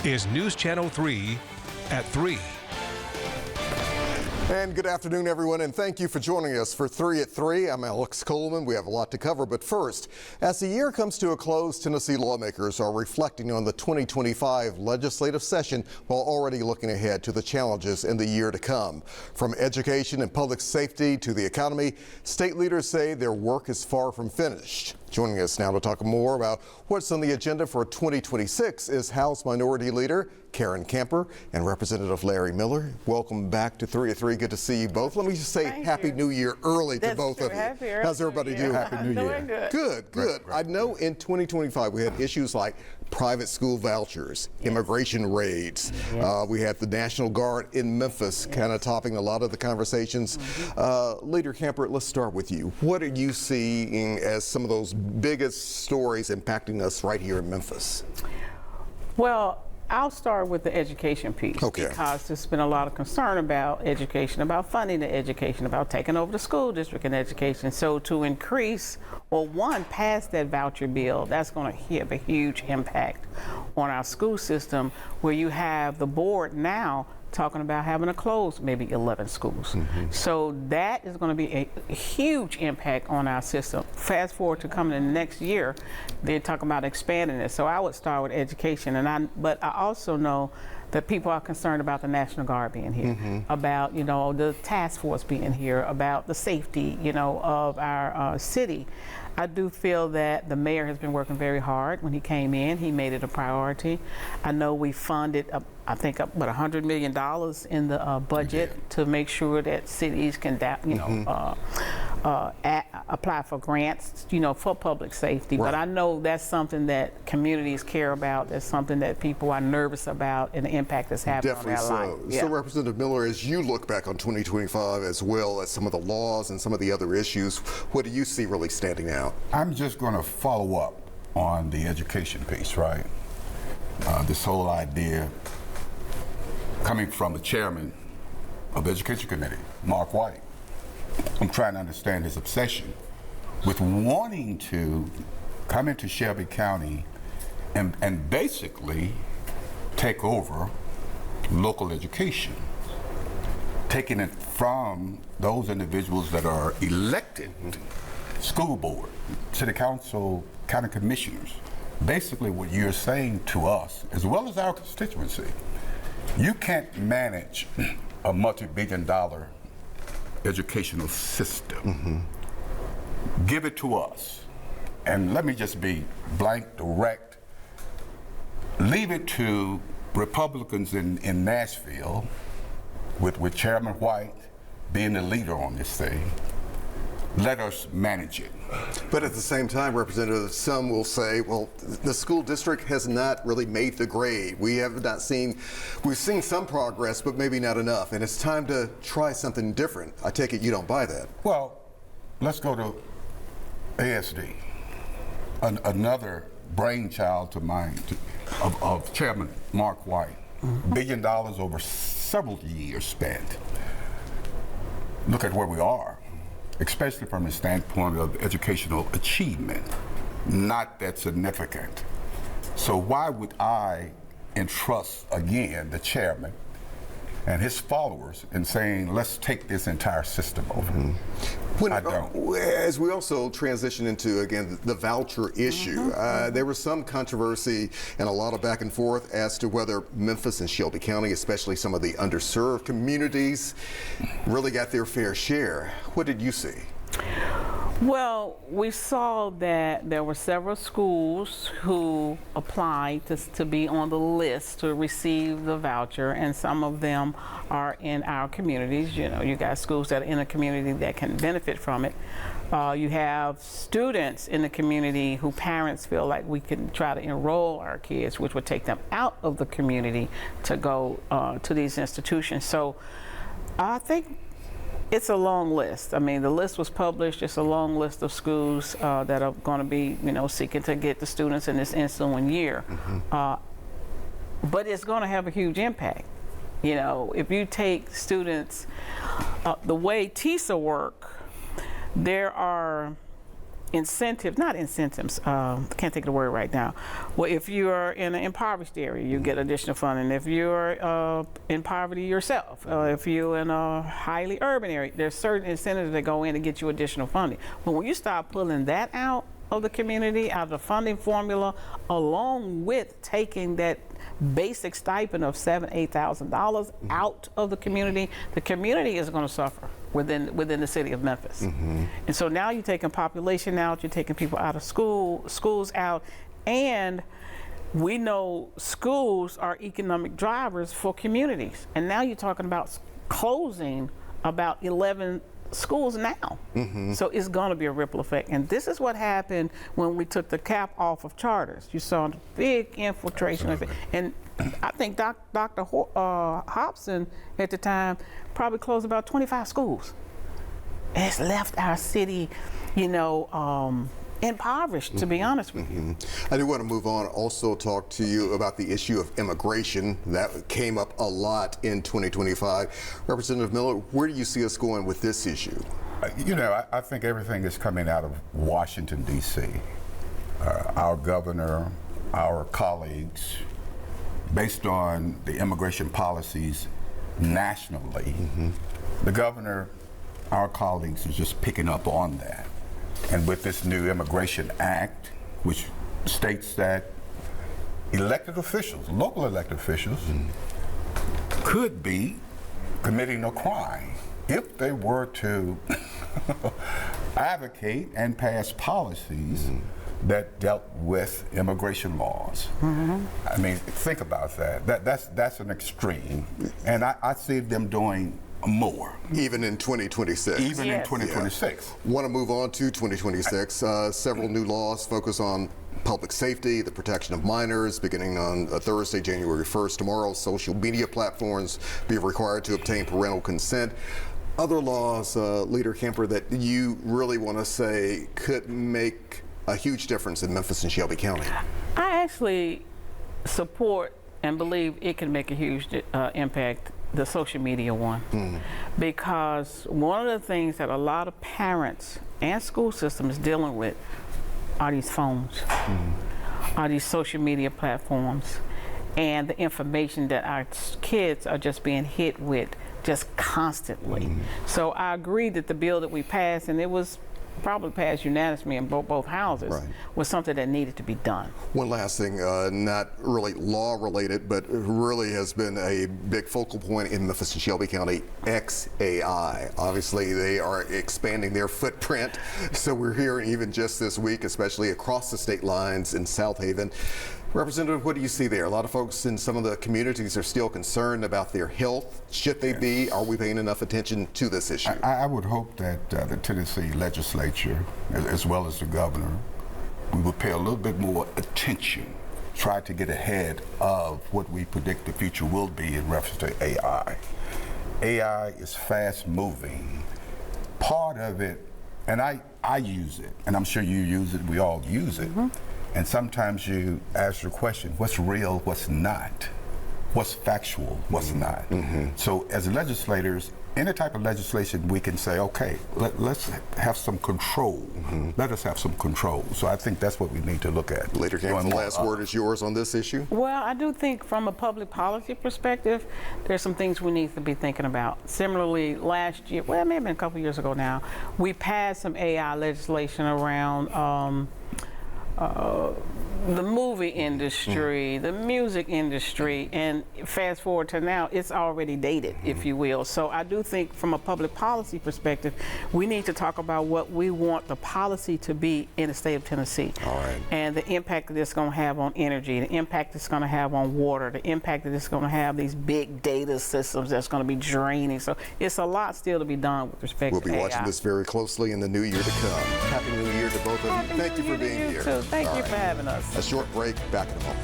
is News Channel 3 at 3. And good afternoon, everyone, and thank you for joining us for 3 at 3. I'm Alex Coleman. We have a lot to cover, but first, as the year comes to a close, Tennessee lawmakers are reflecting on the 2025 legislative session while already looking ahead to the challenges in the year to come. From education and public safety to the economy, state leaders say their work is far from finished. Joining us now to talk more about what's on the agenda for 2026 is House Minority Leader Karen Camper and Representative Larry Miller. Welcome back to 3 at 3. Good to see you both. Let me just say Happy New Year early to both of you. How's everybody doing? Happy New Year. Good. Good, good. I know in 2025 we had issues like private school vouchers, immigration raids. We had the National Guard in Memphis kind of topping a lot of the conversations. Leader Camper, let's start with you. What are you seeing as some of those biggest stories impacting us right here in Memphis? Well, I'll start with the education piece because there's been a lot of concern about education, about funding the education, about taking over the school district in education. So to increase, or one, pass that voucher bill, that's going to have a huge impact on our school system, where you have the board now talking about having to close maybe 11 schools. So that is going to be a huge impact on our system. Fast forward to coming in the next year, they're talking about expanding it. So I would start with education, but I also know that people are concerned about the National Guard being here, about the task force being here, about the safety of our city. I do feel that the mayor has been working very hard. When he came in, he made it a priority. I know we funded, I think, about $100 million in the budget to make sure that cities can, apply for grants, for public safety. But I know that's something that communities care about. That's something that people are nervous about, and the impact that's having on their life. So, Representative Miller, as you look back on 2025 as well as some of the laws and some of the other issues, what do you see really standing out? I'm just going to follow up on the education piece, right? This whole idea coming from the chairman of the Education Committee, Mark White. I'm trying to understand his obsession with wanting to come into Shelby County and basically take over local education, taking it from those individuals that are elected, school board, city council, county commissioners. Basically what you're saying to us, as well as our constituency, you can't manage a multi-billion-dollar educational system. Give it to us. And let me just be blank, direct. Leave it to Republicans in Nashville, with Chairman White being the leader on this thing. Let us manage it. But at the same time, Representative, some will say, well, the school district has not really made the grade. We've seen some progress, but maybe not enough. And it's time to try something different. I take it you don't buy that. Well, let's go to ASD, another brainchild of Chairman Mark White. $1 billion over several years spent. Look at where we are, especially from the standpoint of educational achievement, not that significant. So why would I entrust, again, the chairman and his followers in saying, let's take this entire system over? I don't. As we also transition into, again, the voucher issue, there was some controversy and a lot of back and forth as to whether Memphis and Shelby County, especially some of the underserved communities, really got their fair share. What did you see? Well, we saw that there were several schools who applied to be on the list to receive the voucher, and some of them are in our communities. You got schools that are in a community that can benefit from it. You have students in the community who parents feel like we can try to enroll our kids, which would take them out of the community to go to these institutions. So I think it's a long list. I mean, the list was published. It's a long list of schools that are going to be, seeking to get the students in this ensuing year. But it's going to have a huge impact. If you take students, the way TISA work, there are incentives, not incentives, can't think of the word right now. Well, if you're in an impoverished area, you get additional funding. If you're in poverty yourself, if you're in a highly urban area, there's certain incentives that go in to get you additional funding. But when you start pulling that out of the community, out of the funding formula, along with taking that basic stipend of $7,000, $8,000 out of the community is going to suffer within the city of Memphis. And so now you're taking population out, you're taking people out of schools out, and we know schools are economic drivers for communities. And now you're talking about closing about 11 schools now. So it's going to be a ripple effect. And this is what happened when we took the cap off of charters. You saw a big infiltration of it. And I think Dr. Hobson at the time probably closed about 25 schools. And it's left our city, impoverished, to be honest with you. I do want to move on, also talk to you about the issue of immigration. That came up a lot in 2025. Representative Miller, where do you see us going with this issue? I think everything is coming out of Washington, D.C. Our governor, our colleagues, based on the immigration policies nationally, the governor, our colleagues, is just picking up on that. And with this new Immigration Act, which states that elected officials, local elected officials, could be committing a crime if they were to advocate and pass policies that dealt with immigration laws. I mean, think about that. That's an extreme. And I see them doing more. Even in 2026. Even in 2026. Want to move on to 2026. Several new laws focus on public safety, the protection of minors, beginning on Thursday, January 1st. Tomorrow, social media platforms be required to obtain parental consent. Other laws, Leader Kemper, that you really want to say could make a huge difference in Memphis and Shelby County? I actually support and believe it can make a huge impact, the social media one, because one of the things that a lot of parents and school systems dealing with are these phones, are these social media platforms, and the information that our kids are just being hit with just constantly. So I agree that the bill that we passed, and it was probably passed unanimously in both houses, was something that needed to be done. One last thing, not really law related, but really has been a big focal point in Memphis and Shelby County, XAI. Obviously, they are expanding their footprint. So we're hearing even just this week, especially across the state lines in South Haven. Representative, what do you see there? A lot of folks in some of the communities are still concerned about their health. Should they be? Are we paying enough attention to this issue? I would hope that the Tennessee legislature, as well as the governor, we would pay a little bit more attention, try to get ahead of what we predict the future will be in reference to AI. AI is fast moving. Part of it, and I use it, and I'm sure you use it, we all use it. And sometimes you ask the question, what's real, what's not? What's factual, what's not? So as legislators, any type of legislation, we can say, okay, let's have some control. Let us have some control. So I think that's what we need to look at. Leader Kemper, the last word is yours on this issue. Well, I do think from a public policy perspective, there's some things we need to be thinking about. Similarly, last year, well, maybe a couple years ago now, we passed some AI legislation around the movie industry, the music industry, and fast forward to now, it's already dated, if you will. So I do think from a public policy perspective, we need to talk about what we want the policy to be in the state of Tennessee. And the impact that it's going to have on energy, the impact it's going to have on water, the impact that it's going to have these big data systems that's going to be draining. So it's a lot still to be done with respect to AI. We'll be watching this very closely in the new year to come. Happy New Year to both of you. Thank you for being here. Thank you for having us. A short break, back in a moment.